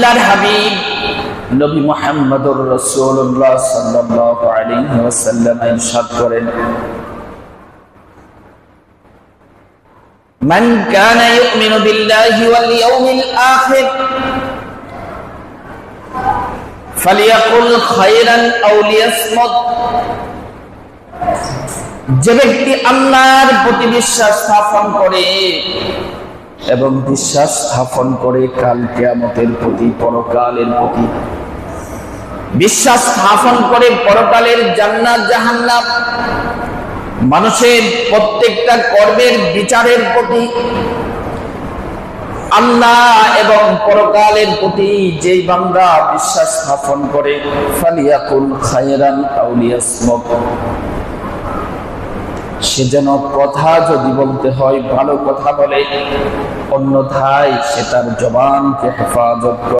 আল্লাহর হাবিব নবী মুহাম্মদুর রাসূলুল্লাহ সাল্লাল্লাহু আলাইহি ওয়াসাল্লাম ইরশাদ করেন, মান কানা ইউমিনু বিল্লাহি ওয়াল ইয়াউমিল আখির ফালিয়াকুল খায়রান আও লিয়াসমুত। যে ব্যক্তি আল্লাহর প্রতি বিশ্বাস স্থাপন করে এবং বিশ্বাস স্থাপন করে কাল কিয়ামতের প্রতি, পরকালের প্রতি, বিশ্বাস স্থাপন করে পরকালের জান্নাত জাহান্নাম, মানুষের প্রত্যেকটা কর্মের বিচারের প্রতি, আল্লাহ এবং পরকালের প্রতি যেই বান্দা বিশ্বাস স্থাপন করে, ফালিয়াকুল খায়রান আও লিয়াসমুত, সে যেন কথা যদি বলতে হয় ভালো কথা বলে, অন্যথায় সে তার জবানকে হেফাজত করে।